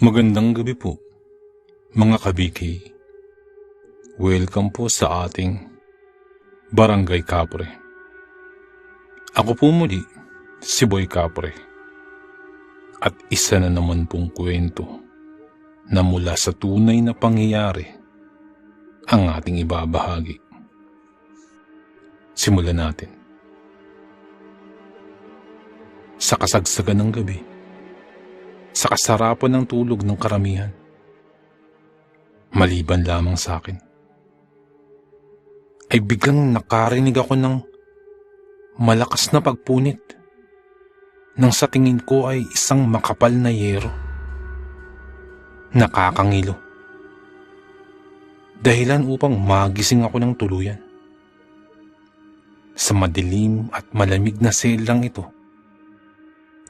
Magandang gabi po, mga kabiki. Welcome po sa ating Barangay Kapre. Ako po muli, si Boy Kapre. At isa na naman pong kwento na mula sa tunay na pangyayari ang ating ibabahagi. Simulan natin. Sa kasagsagan ng gabi, sa kasarapan ng tulog ng karamihan, maliban lamang sa akin, ay biglang nakarinig ako ng malakas na pagpunit nang sa tingin ko ay isang makapal na yero. Nakakangilo. Dahilan upang magising ako ng tuluyan. Sa madilim at malamig na selang ito,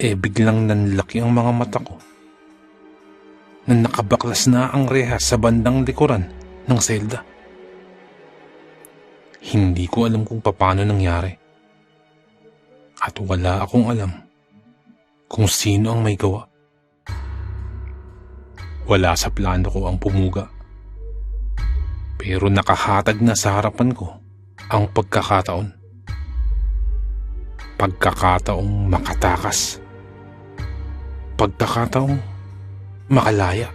biglang nanlaki ang mga mata ko na nakabaklas na ang rehas sa bandang likuran ng selda. Hindi ko alam kung paano nangyari at wala akong alam kung sino ang may gawa. Wala sa plano ko ang pumuga, pero nakahatag na sa harapan ko ang pagkakataong makatakas, pagkakataong makalaya,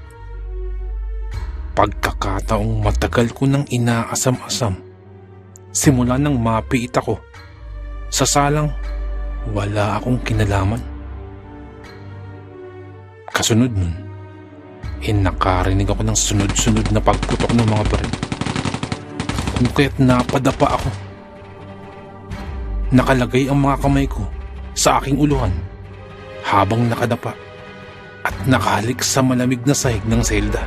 pagkakataong matagal ko nang inaasam-asam simula nang mapiit ako sa salang wala akong kinalaman. Kasunod nun, nakarinig ako ng sunod-sunod na pagputok ng mga baril, kung kaya't napadapa ako. Nakalagay ang mga kamay ko sa aking uluhan habang nakadapa at nakahalik sa malamig na sahig ng selda.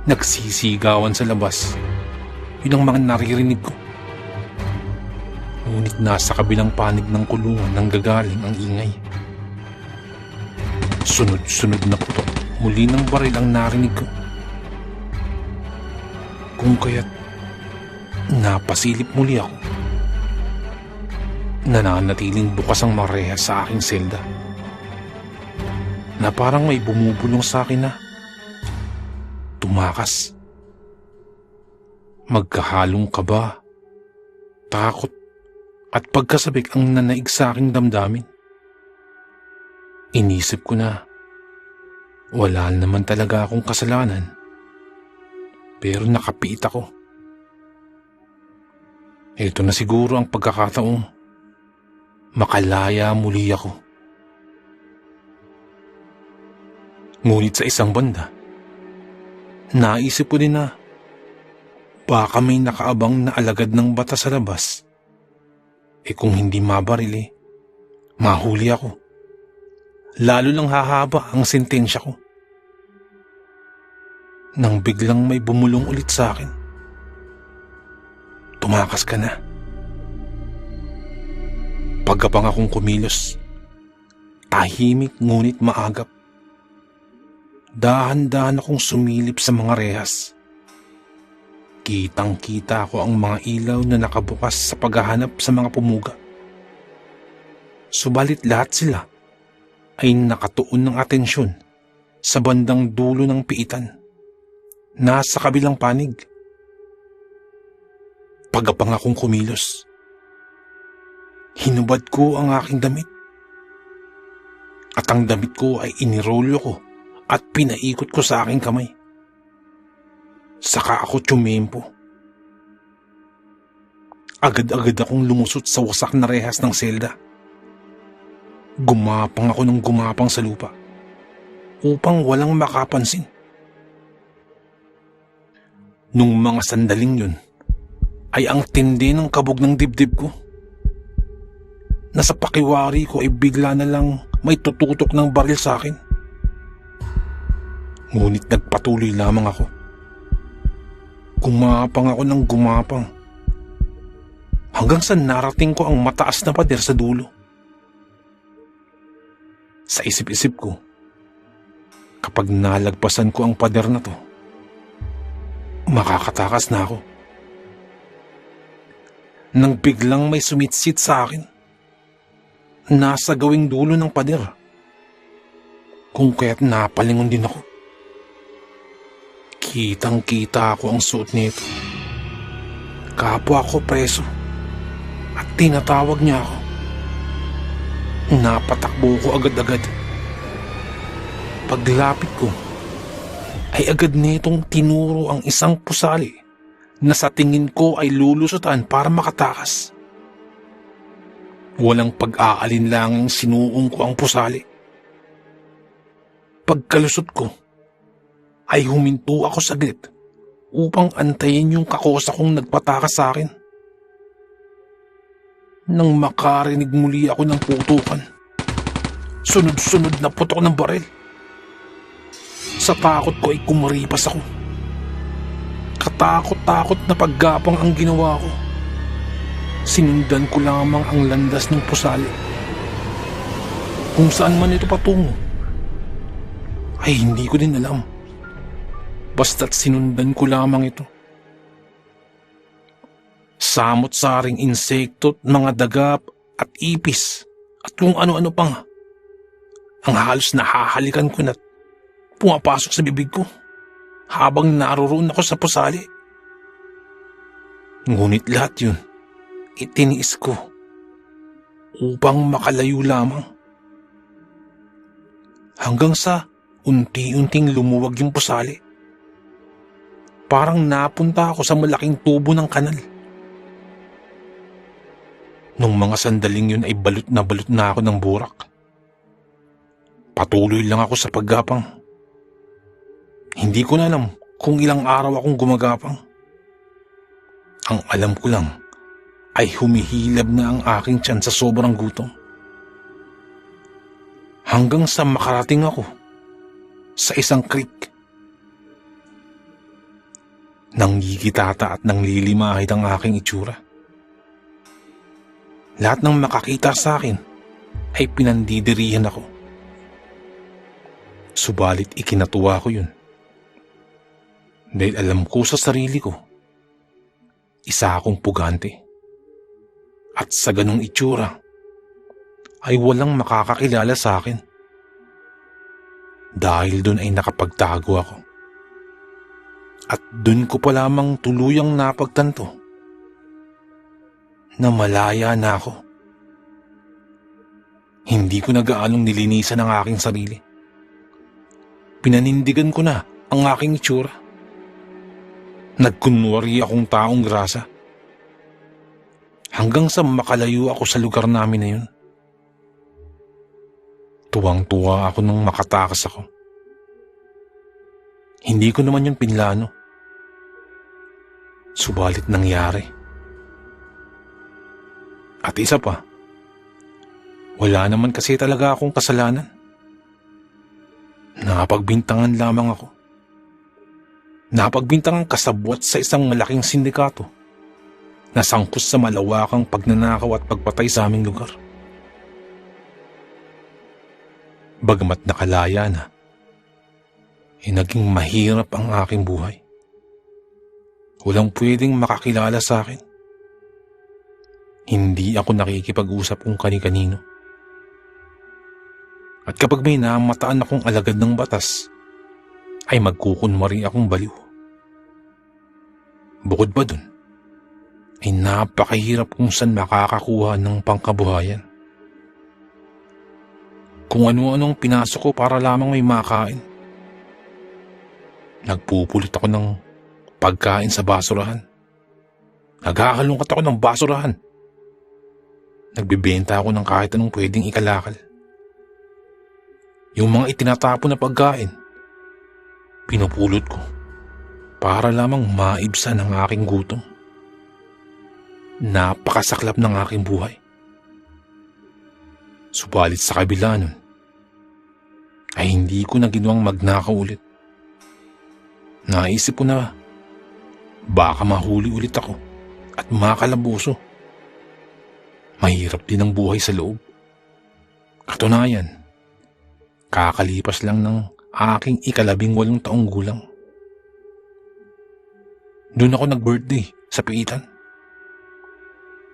Nagsisigawan sa labas, yun ang mga naririnig ko. Ngunit nasa kabilang panig ng kulungan nang gagaling ang ingay. Sunod-sunod na putok muli ng baril ang narinig ko. Kung kaya't napasilip muli ako. Nananatiling bukas ang marehas sa aking selda, na parang may bumubulong sa akin na tumakas. Magkahalong kaba, takot at pagkasabik ang nanaig sa aking damdamin. Inisip ko na wala naman talaga akong kasalanan, pero nakapiit ako. Ito na siguro ang pagkakataong makalaya muli ako. Ngunit sa isang banda, naisip ko din na baka may nakaabang na alagad ng bata sa labas. Kung hindi mabaril, mahuli ako. Lalo lang hahaba ang sentensya ko. Nang biglang may bumulong ulit sa akin, tumakas ka na. Pagkapang akong kumilos, tahimik ngunit maagap. Dahan-dahan akong sumilip sa mga rehas. Kitang-kita ko ang mga ilaw na nakabukas sa paghahanap sa mga pumuga. Subalit lahat sila ay nakatuon ng atensyon sa bandang dulo ng piitan, nasa kabilang panig. Pagkapang akong kumilos, hinubad ko ang aking damit. At ang damit ko ay inirolyo ko at pinaikot ko sa aking kamay. Saka ako tsumempo. Agad-agad akong lumusot sa wasak na rehas ng selda. Gumapang ako ng gumapang sa lupa upang walang makapansin. Nung mga sandaling yun, ay ang tindi ng kabog ng dibdib ko. Nasa pakiwari ko ay bigla na lang may tututok ng baril sa akin. Ngunit nagpatuloy lamang ako. Gumapang ako ng gumapang hanggang sa narating ko ang mataas na pader sa dulo. Sa isip-isip ko, kapag nalagpasan ko ang pader na to, makakatakas na ako. Nang biglang may sumitsit sa akin, nasa gawing dulo ng pader. kung kaya't napalingon din ako. Kitang-kita ko ang suot nito. Kapwa ko preso at tinatawag niya ako. Napatakbo ko agad-agad. Paglapit ko, ay agad nitong tinuro ang isang pusali na sa tingin ko ay lulusutan para makatakas. Walang pag-aalinlangang sinuong ko ang pusali. Pagkalusot ko, ay huminto ako saglit upang antayin yung kakosa kong nagpatakas sa akin. Nang makarinig muli ako ng putukan, sunod-sunod na putok ng baril. Sa takot ko ay kumaripas ako. Katakot-takot na paggapang ang ginawa ko. Sinundan ko lamang ang landas ng pusali. Kung saan man ito patungo, ay hindi ko din alam. Basta't sinundan ko lamang ito. Samot-saring insekto, mga daga at ipis at kung ano-ano pa nga. Ang halos nahahalikan ko na pumapasok sa bibig ko habang naroon ako sa pusali. Ngunit lahat yun, itiniis ko upang makalayo lamang. Hanggang sa unti-unting lumuwag yung pusali. Parang napunta ako sa malaking tubo ng kanal. Nung mga sandaling yun ay balot na ako ng burak. Patuloy lang ako sa paggapang. Hindi ko na alam kung ilang araw akong gumagapang. Ang alam ko lang ay humihilab na ang aking tiyan sa sobrang gutom. Hanggang sa makarating ako sa isang creek. Nanggigitata at nanglilimahid ang aking itsura. Lahat ng makakita sa akin ay pinandidirihan ako. Subalit ikinatuwa ko yun. Dahil alam ko sa sarili ko, isa akong pugante. At sa ganung itsura, ay walang makakakilala sa akin. Dahil dun ay nakapagtago ako. At dun ko pa lamang tuluyang napagtanto na malaya na ako. Hindi ko na gaanong nilinisan ang aking sarili. Pinanindigan ko na ang aking itsura. Nagkunwari akong taong grasa. Hanggang sa makalayo ako sa lugar namin na yun. Tuwang-tuwa ako nang makatakas ako. Hindi ko naman yun pinlano. Subalit nangyari. At isa pa, wala naman kasi talaga akong kasalanan. Napagbintangan lamang ako. Napagbintangan kasabwat sa isang malaking sindikato na sangkos sa malawakang pagnanakaw at pagpatay sa aming lugar. Bagamat nakalaya na, naging mahirap ang aking buhay. Walang pwedeng makakilala sa akin. Hindi ako nakikipag-usap kung kani-kanino. At kapag may namataan akong alagad ng batas, ay magkukunwari akong baliw. Bukod pa dun, ay napakahirap kung saan makakakuha ng pangkabuhayan. Kung ano-anong pinasok ko para lamang may makain. Nagpupulot ako ng pagkain sa basurahan. Naghahalongkat ako ng basurahan. Nagbibenta ako ng kahit anong pwedeng ikalakal. Yung mga itinatapon na pagkain, pinupulot ko para lamang maibsan ang aking gutom. Napakasaklap ng aking buhay. Subalit sa kabila nun, ay hindi ko na ginawang magnakaw ulit. Naisip ko na baka mahuli ulit ako at makalabuso. Mahirap din ang buhay sa loob. Katunayan, kakalipas lang ng aking 18 taong gulang. Doon ako nag-birthday sa piitan.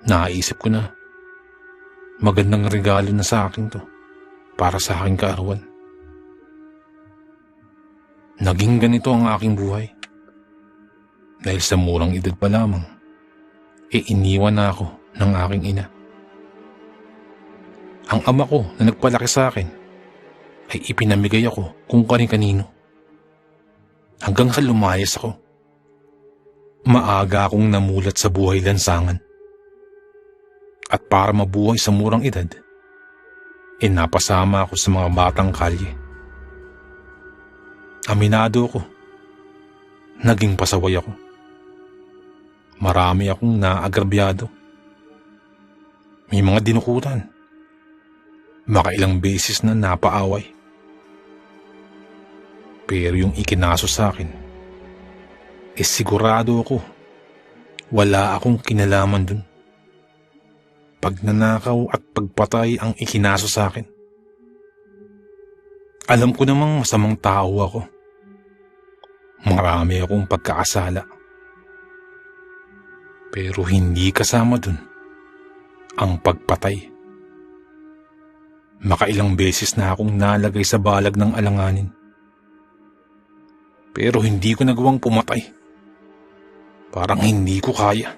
Naisip ko na magandang regalo na sa akin to para sa aking kaarawan. Naging ganito ang aking buhay. Dahil sa murang edad pa lamang, iniwan na ako ng aking ina. Ang ama ko na nagpalaki sa akin ay ipinamigay ako kung kani-kanino. Hanggang sa lumayas ako. Maaga akong namulat sa buhay lansangan. At para mabuhay sa murang edad, napasama ako sa mga batang kalye. Aminado ako. Naging pasaway ako. Marami akong naagrabyado. May mga dinukutan. Makailang beses na napaaway. Pero yung ikinaso sa akin, sigurado ako wala akong kinalaman dun. Pagnanakaw at pagpatay ang ikinaso sa akin. Alam ko namang masamang tao ako. Marami akong pagkakasala. Pero hindi kasama dun ang pagpatay. Makailang beses na akong nalagay sa balag ng alanganin. Pero hindi ko nagawang pumatay. Parang hindi ko kaya.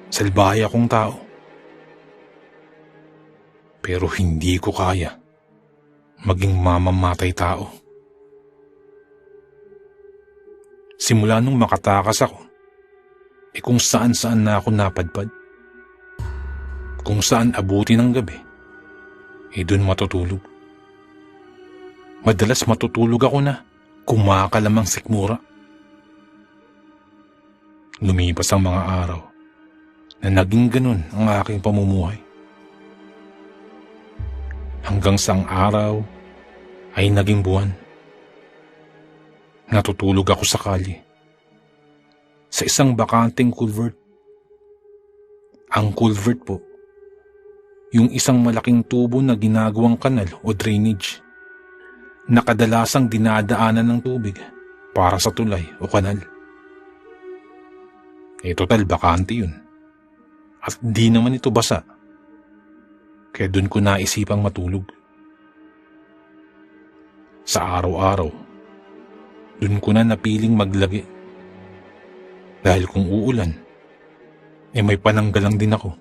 Salbahe akong tao. Pero hindi ko kaya maging mamamatay tao. Simula nung makatakas ako, kung saan-saan na ako napadpad. Kung saan abuti ng gabi, doon matutulog. Madalas matutulog ako na kumakalamang sikmura. Lumipas ang mga araw na naging ganun ang aking pamumuhay. Hanggang sa ang araw ay naging buwan. Natutulog ako sa kalye. Sa isang bakanteng culvert. Ang culvert po, yung isang malaking tubo na ginagawang kanal o drainage na kadalasang dinadaanan ng tubig para sa tulay o kanal. Total bakante yun. At di naman ito basa. Kaya dun ko naisipang matulog. Sa araw-araw, dun ko na napiling maglagi. Dahil kung uulan, may pananggalang din ako.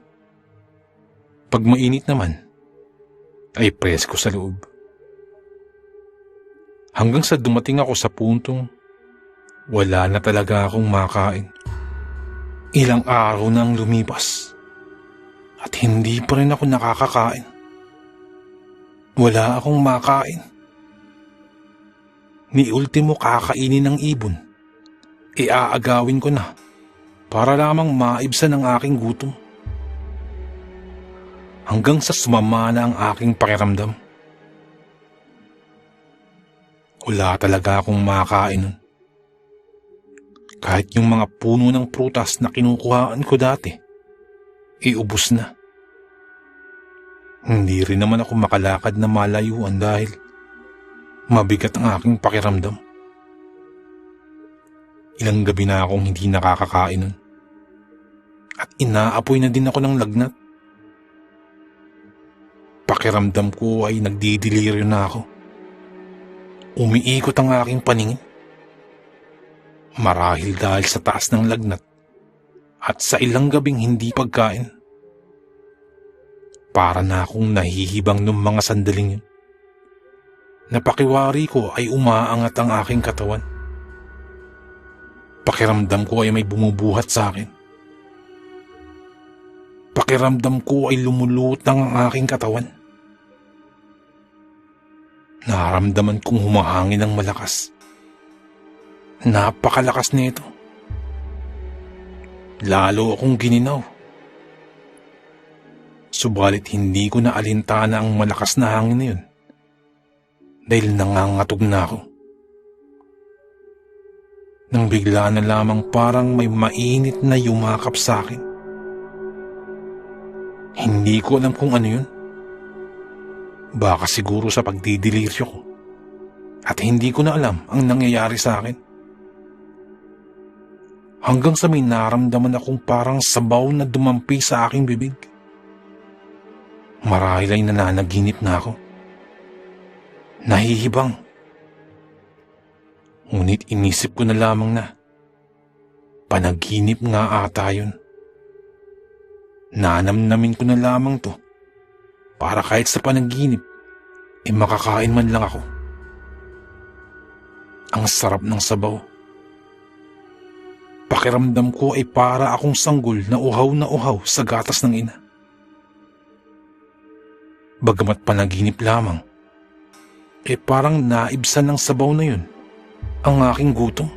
Pag mainit naman, ay presko sa loob. Hanggang sa dumating ako sa puntong wala na talaga akong makain. Ilang araw nang lumipas at hindi pa rin ako nakakakain. Wala akong makain. Ni ultimo kakainin ng ibon, aagawin ko na para lamang maibsan ang aking gutom. Hanggang sa sumama na ang aking pakiramdam. Wala talaga akong makain nun. Kahit yung mga puno ng prutas na kinukuhaan ko dati, ubos na. Hindi rin naman ako makalakad na malayuan dahil mabigat ang aking pakiramdam. Ilang gabi na akong hindi nakakakain nun. At inaapoy na din ako ng lagnat. Pakiramdam ko ay nagdidiliryo na ako. Umiikot ang aking paningin. Marahil dahil sa taas ng lagnat at sa ilang gabing hindi pagkain. Para na akong nahihibang nung mga sandaling yun. Napakiwari ko ay umaangat ang aking katawan. Pakiramdam ko ay may bumubuhat sa akin. Pakiramdam ko ay lumulutang ang aking katawan. Naramdaman kong humahangin ng malakas. Napakalakas nito. Lalo akong gininaw. Subalit hindi ko na alintana ang malakas na hangin na yun. Dahil nangangatog na ako. Nang bigla na lamang parang may mainit na yumakap sa akin. Hindi ko alam kung ano yun. Baka siguro sa pagdidiliryo ko. At hindi ko na alam ang nangyayari sa akin. Hanggang sa may naramdaman akong parang sabaw na dumampi sa aking bibig. Marahil ay nananaginip na ako. Nahihibang. Ngunit inisip ko na lamang na panaginip nga ata yun. Nanamnamin ko na lamang to para kahit sa panaginip makakain man lang ako. Ang sarap ng sabaw. Pakiramdam ko ay para akong sanggol na uhaw sa gatas ng ina. Bagamat panaginip lamang, parang naibsan ng sabaw na yun ang aking gutom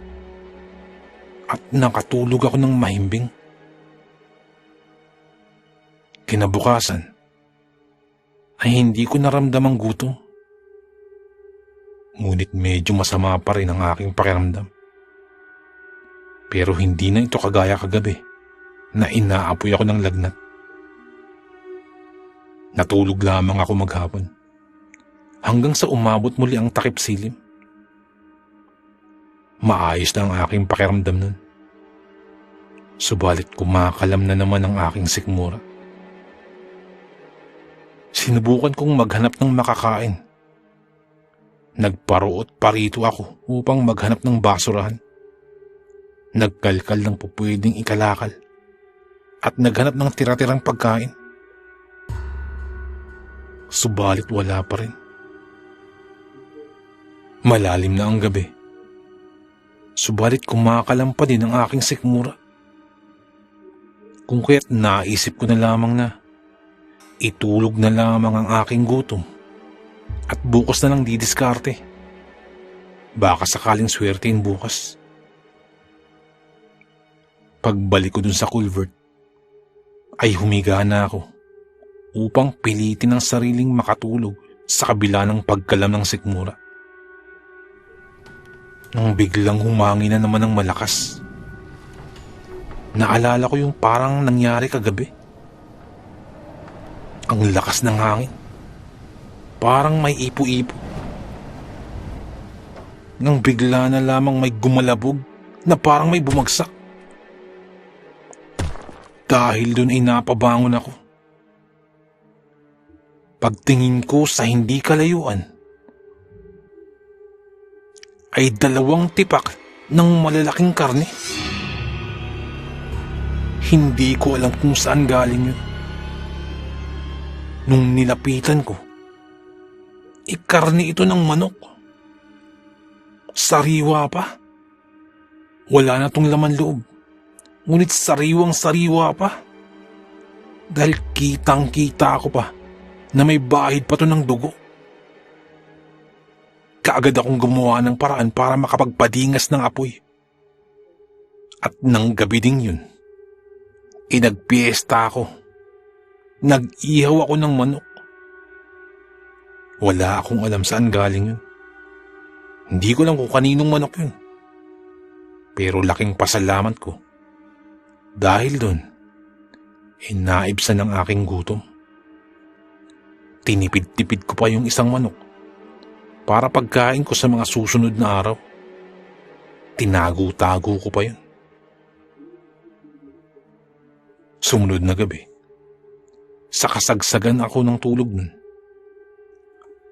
at nakatulog ako ng mahimbing. Kinabukasan ay hindi ko naramdam ang gutom. Ngunit medyo masama pa rin ang aking pakiramdam. Pero hindi na ito kagaya kagabi na inaapoy ako ng lagnat. Natulog lamang ako maghapon hanggang sa umabot muli ang takip silim. Maayos na ang aking pakiramdam nun. Subalit kumakalam na naman ang aking sikmura. Sinubukan kong maghanap ng makakain. Nagparuot parito ako upang maghanap ng basurahan. Nagkalkal ng pupwedeng ikalakal at naghanap ng tira-tirang pagkain. Subalit wala pa rin. Malalim na ang gabi. Subalit kumakalam pa din ang aking sikmura. Kung kaya't naisip ko na lamang na itulog na lamang ang aking gutom at bukas na lang didiskarte. Baka sakaling swertein bukas. Pagbalik ko dun sa culvert ay humiga na ako upang pilitin ang sariling makatulog sa kabila ng pagkalam ng sikmura. Nang biglang humangin na naman ng malakas, naalala ko yung parang nangyari kagabi. Ang lakas ng hangin. Parang may ipo-ipo. Nang bigla na lamang may gumalabog na parang may bumagsak. Dahil dun ay napabangon ako. Pagtingin ko sa hindi kalayuan, ay 2 tipak ng malalaking karne. Hindi ko alam kung saan galing yun. Nung nilapitan ko, karne ito ng manok. Sariwa pa. Wala na tong laman loob. Ngunit sariwang-sariwa pa. Dahil kitang-kita ko pa na may bahid pa to ng dugo. Kaagad akong gumawa ng paraan para makapagpadingas ng apoy. At nang gabi ding yun, nagpiesta ako. Nag-ihaw ako ng manok. Wala akong alam saan galing yun. Hindi ko lang kung kaninong manok yun. Pero laking pasalamat ko. Dahil doon, naibsan ang aking gutom. Tinipid-tipid ko pa yung isang manok para pagkain ko sa mga susunod na araw. Tinago-tago ko pa yun. Sumunod na gabi, sa kasagsagan ako ng tulog nun.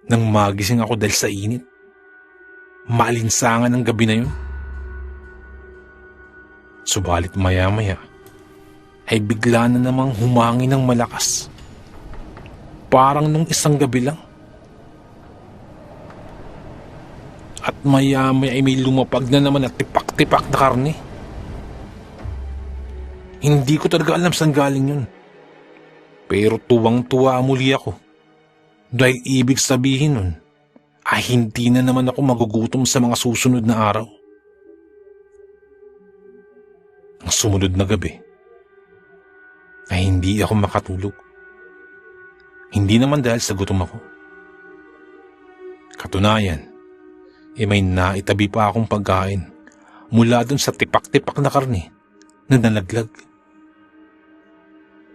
Nang magising ako dahil sa init, maalinsangan ang gabi na yun. Subalit maya-maya, ay bigla na namang humangin ng malakas. Parang nung isang gabi lang. At maya-maya ay may lumapag na naman at tipak-tipak na karne. Hindi ko talaga alam saan galing yun. Pero tuwang-tuwa muli ako. Dahil ibig sabihin nun, ay hindi na naman ako magugutom sa mga susunod na araw. Ang sumunod na gabi, ay hindi ako makatulog. Hindi naman dahil sa gutom ako. Katunayan, may naitabi pa akong pagkain mula dun sa tipak-tipak na karne na nalaglag.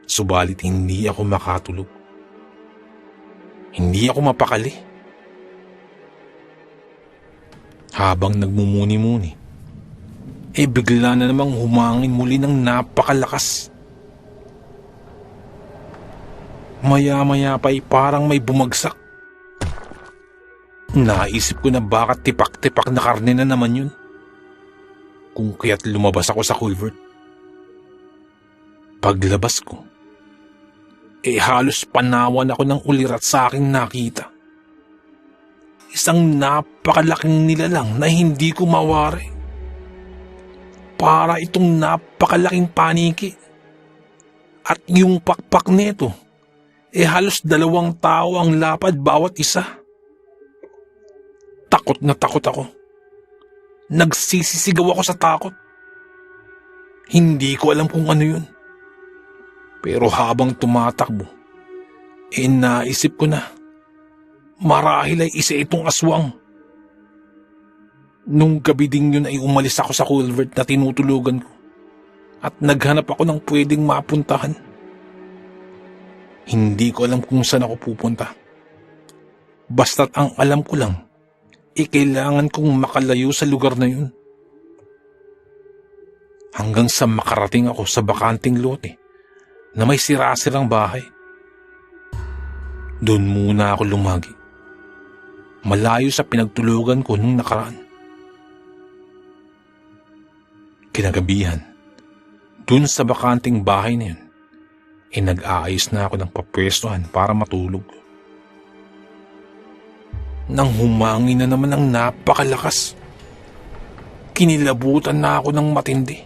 Subalit hindi ako makatulog. Hindi ako mapakali. Habang nagmumuni-muni, bigla na namang humangin muli ng napakalakas. Maya-maya pa parang may bumagsak. Naisip ko na baka tipak-tipak na karne na naman yun. Kung kaya't lumabas ako sa culvert. Paglabas ko, halos panawan ako ng ulirat sa aking nakita. Isang napakalaking nilalang na hindi ko mawari. Para itong napakalaking paniki. At yung pakpak nito, halos 2 tao ang lapad bawat isa. Takot na takot ako. Nagsisisigaw ako sa takot. Hindi ko alam kung ano yun. Pero habang tumatakbo, naisip ko na marahil ay isa itong aswang. Nung gabi ding yun ay umalis ako sa culvert na tinutulugan ko at naghanap ako ng pwedeng mapuntahan. Hindi ko alam kung saan ako pupunta. Basta't ang alam ko lang, kailangan kong makalayo sa lugar na yun. Hanggang sa makarating ako sa bakanting lote na may sira-sirang bahay. Doon muna ako lumagi. Malayo sa pinagtulugan ko nung nakaraan. Kinagabihan, doon sa bakanting bahay na yun, nag-aayos na ako ng papwestuhan para matulog. Nang humangin na naman ang napakalakas, kinilabutan na ako ng matindi.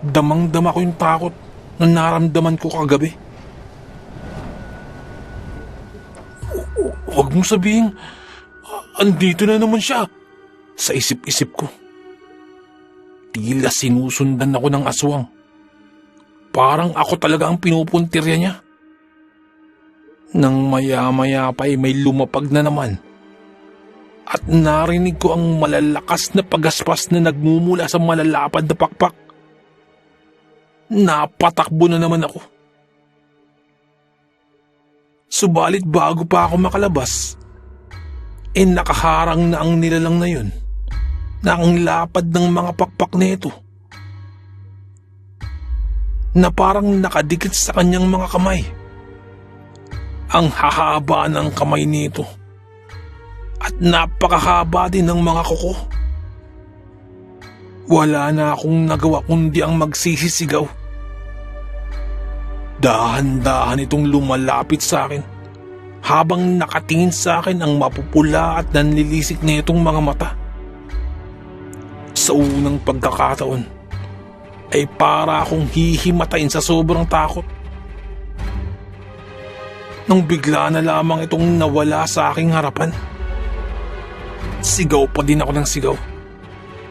Damang-dama ko yung takot na naramdaman ko kagabi. Huwag mong sabihin, andito na naman siya. Sa isip-isip ko. Tila sinusundan ako ng aswang. Parang ako talaga ang pinupuntirya niya. Nang maya-maya pa may lumapag na naman. At narinig ko ang malalakas na pagaspas na nagmumula sa malalapad na pakpak. Napatakbo na naman ako. Subalit bago pa ako makalabas, nakaharang na ang nilalang na yun na ang lapad ng mga pakpak nito na parang nakadikit sa kanyang mga kamay. Ang hahaba ng kamay nito at napakahaba din ng mga kuko. Wala na akong nagawa kundi ang magsisisigaw. Dahan-dahan itong lumalapit sa akin habang nakatingin sa akin ang mapupula at nanlilisik na itong mga mata. Sa unang pagkakataon ay para akong hihimatayin sa sobrang takot. Nang bigla na lamang itong nawala sa aking harapan. Sigaw pa din ako ng sigaw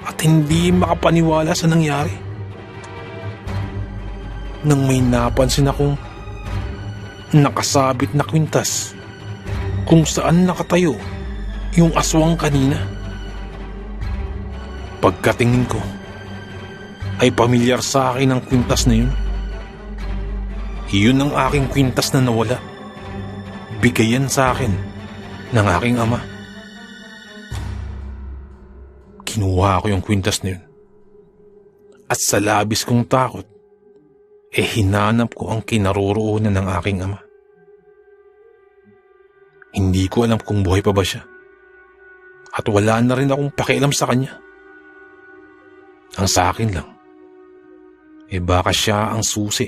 at hindi makapaniwala sa nangyari. Nang may napansin akong nakasabit na kwintas kung saan nakatayo yung aswang kanina. Pagkatingin ko ay pamilyar sa akin ang kwintas na yun. Iyon ang aking kwintas na nawala. Bigayan sa akin ng aking ama. Kinuha ko yung kwintas na yun. At sa labis kong takot, hinanap ko ang kinaroroonan ng aking ama. Hindi ko alam kung buhay pa ba siya. At wala na rin akong pakialam sa kanya. Ang sa akin lang, baka siya ang susi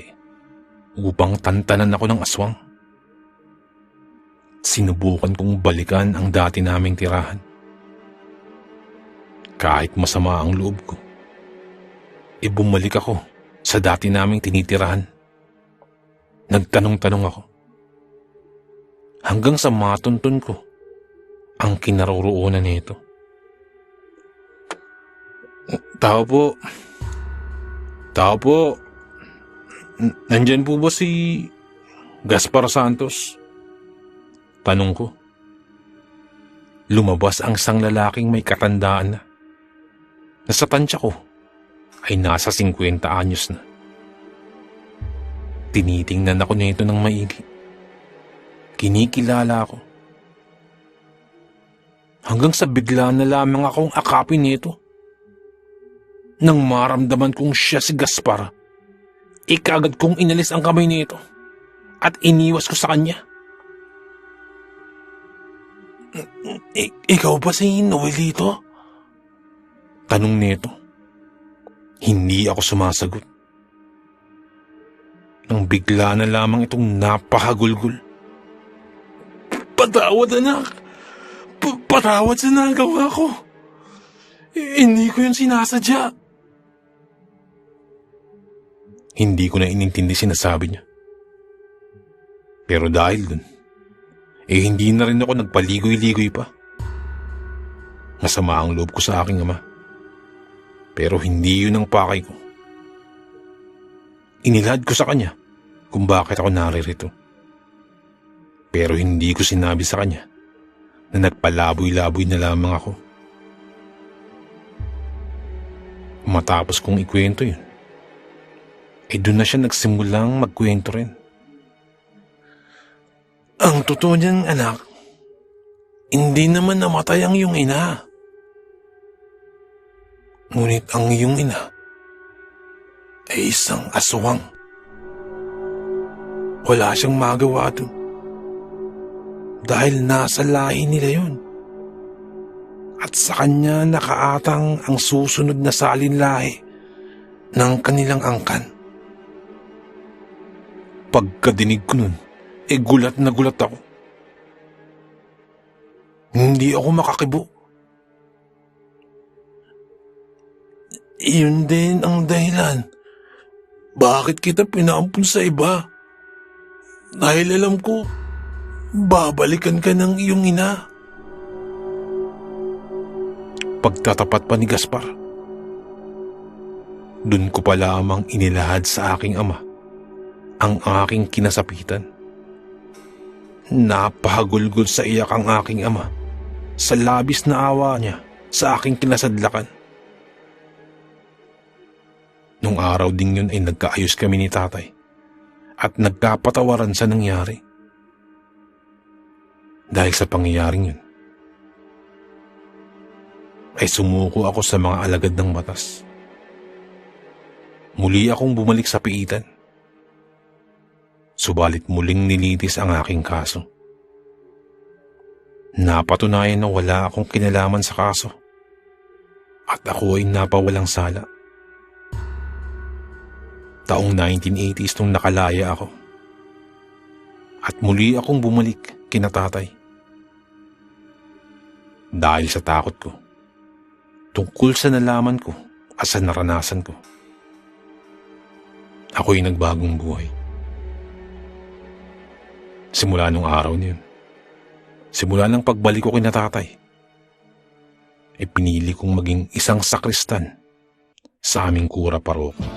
upang tantanan ako ng aswang. Sinubukan kong balikan ang dati naming tirahan. Kahit masama ang loob ko, bumalik ako sa dati naming tinitirahan. Nagtanong-tanong ako. Hanggang sa matuntun ko ang kinaroroonan nito. Tao po. Tao po. Nandyan po ba si Gaspar Santos? Tanong ko. Lumabas ang isang lalaking may katandaan na. Nasa tansya ko ay nasa 50 anyos na. Tinitingnan ako nito ng maigi. Kinikilala ako. Hanggang sa bigla na lamang akong akapin nito. Nang maramdaman kong siya si Gaspar, ikagad kong inalis ang kamay nito at iniwas ko sa kanya. Ikaw ba si Noelito? Tanong nito. Hindi ako sumasagot. Nang bigla na lamang itong napakagulgol. Patawad, anak. Patawad sa nagawa ko. Hindi ko yun sinasadya. Hindi ko na inintindi sinasabi niya. Pero dahil dun, hindi na rin ako nagpaligoy-ligoy pa. Masama ang loob ko sa aking ama. Pero hindi yun ang pakay ko. Inilahad ko sa kanya kung bakit ako naririto. Pero hindi ko sinabi sa kanya na nagpalaboy-laboy na lamang ako. Matapos kong ikwento yun, doon na siya nagsimulang magkwento rin. Ang totoo niyang anak, hindi naman namatay ang iyong ina. Ngunit ang iyong ina ay isang aswang. Wala siyang magawa doon. Dahil nasa lahi nila yun. At sa kanya nakaatang ang susunod na salinlahi ng kanilang angkan. Pagkadinig ko nun, gulat na gulat ako. Hindi ako makakibo. Iyon din ang dahilan. Bakit kita pinaampun sa iba? Dahil alam ko, babalikan ka ng iyong ina. Pagtatapat pa ni Gaspar, dun ko pa lamang inilahad sa aking ama ang aking kinasapitan. Napahagulgol sa iyak ang aking ama sa labis na awa niya sa aking kinasadlakan. Nung araw ding yun nagkaayos kami ni tatay at nagkapatawaran sa nangyari. Dahil sa pangyayaring yun, ay sumuko ako sa mga alagad ng batas. Muli akong bumalik sa piitan. Subalit muling nilitis ang aking kaso. Napatunayan na wala akong kinalaman sa kaso at ako ay napawalang sala. Taong 1980s nung nakalaya ako. At muli akong bumalik kina tatay. Dahil sa takot ko, tungkol sa nalaman ko at sa naranasan ko, ako'y nagbagong buhay. Simula nung araw na yun, simula ng pagbalik ko kina tatay, pinili kong maging isang sakristan sa aming kura paroko.